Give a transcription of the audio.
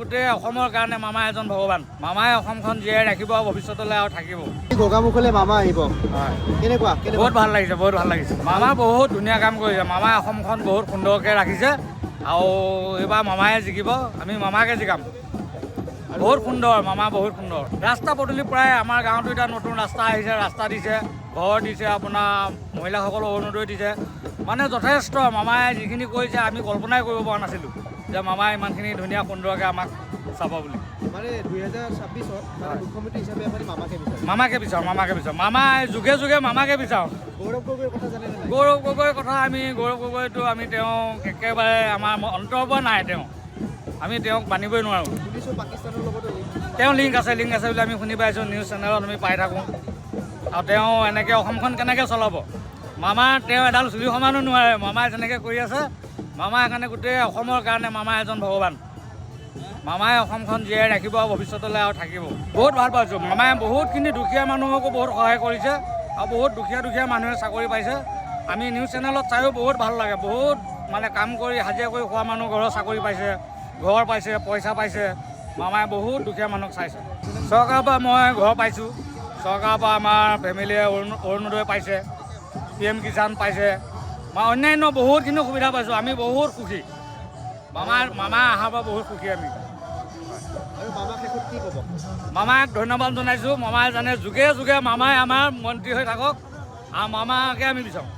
গোটেই অসমৰ কাৰণে মামা এজন ভগৱান। মামাই অসমখন জীয়াই ৰাখিব আৰু ভৱিষ্যতলৈ আৰু থাকিব। গোগামুখলৈ মামা আহিব, কেনেকুৱা? বহুত ভাল লাগিছে, বহুত ভাল লাগিছে। মামা বহুত ধুনীয়া কাম কৰিছে। মামাই অসমখন বহুত সুন্দৰকৈ ৰাখিছে আৰু এইবাৰ মামাই জিকিব, আমি মামাকে জিকাম। বহুত সুন্দৰ, মামা বহুত সুন্দৰ। ৰাস্তা পদূলি প্ৰায় আমাৰ গাঁৱতো এতিয়া নতুন ৰাস্তা আহিছে, ৰাস্তা দিছে, ঘৰ দিছে, আপোনাৰ মহিলাসকলক অৰুণোদয় দিছে। মানে যথেষ্ট মামাই যিখিনি কৰিছে আমি কল্পনাই কৰিব পৰা নাছিলোঁ যে মামাই ইমানখিনি ধুনীয়া সুন্দৰকৈ আমাক চাব বুলি। মানে 2026 মুখ্যমন্ত্ৰী হিচাপে আপুনি মামাকে বিচাৰে? মামাকে বিচাৰোঁ, মামাকে বিচাৰোঁ। মামাই যুগে যুগে মামাকে বিচাৰোঁ। গৌৰৱ গগৈৰ কথা জানে নাই? গৌৰৱ গগৈৰ কথা গৌৰৱ গগৈটো আমি তেওঁক একেবাৰে আমাৰ অন্তৰৰ পৰা নাই, আমি তেওঁক মানিবই নোৱাৰোঁ। শুনিছোঁ পাকিস্তানৰ লগতো তেওঁ লিংক আছে বুলি আমি শুনি পাইছোঁ, নিউজ চেনেলত আমি পাই থাকোঁ। আৰু তেওঁ এনেকৈ অসমখন কেনেকৈ চলাব? তেওঁ এডাল চুলি সমানো নোৱাৰে। মামাই যেনেকৈ কৰি আছে, মামাই কাৰণে গোটেই অসমৰ কাৰণে মামা এজন ভগৱান। মামাই অসমখন জীয়াই ৰাখিব আৰু ভৱিষ্যতলৈ আৰু থাকিব। বহুত ভাল পাইছোঁ। মামাই বহুতখিনি দুখীয়া মানুহকো বহুত সহায় কৰিছে আৰু বহুত দুখীয়া মানুহে চাকৰি পাইছে। আমি নিউজ চেনেলত চাইও বহুত ভাল লাগে। বহুত মানে কাম কৰি হাজিৰা কৰি খোৱা মানুহ ঘৰৰ চাকৰি পাইছে, ঘৰ পাইছে, পইচা পাইছে। মামাই বহুত দুখীয়া মানুহক চাইছে। চৰকাৰৰ পৰা মই ঘৰ পাইছোঁ, চৰকাৰৰ পৰা আমাৰ ফেমিলিয়ে অৰুণোদয় পাইছে, PM কিষাণ পাইছে, অন্যান্য বহুতখিনি সুবিধা পাইছোঁ। আমি বহুত সুখী। মামা অহাৰ পৰা বহুত সুখী আমি। আৰু মামাক শেষত কি ক'ব? মামাক ধন্যবাদ জনাইছোঁ। মামাই জানে যুগে যুগে মামাই আমাৰ মন্ত্ৰী হৈ থাকক আৰু মামাকে আমি বিচাৰোঁ।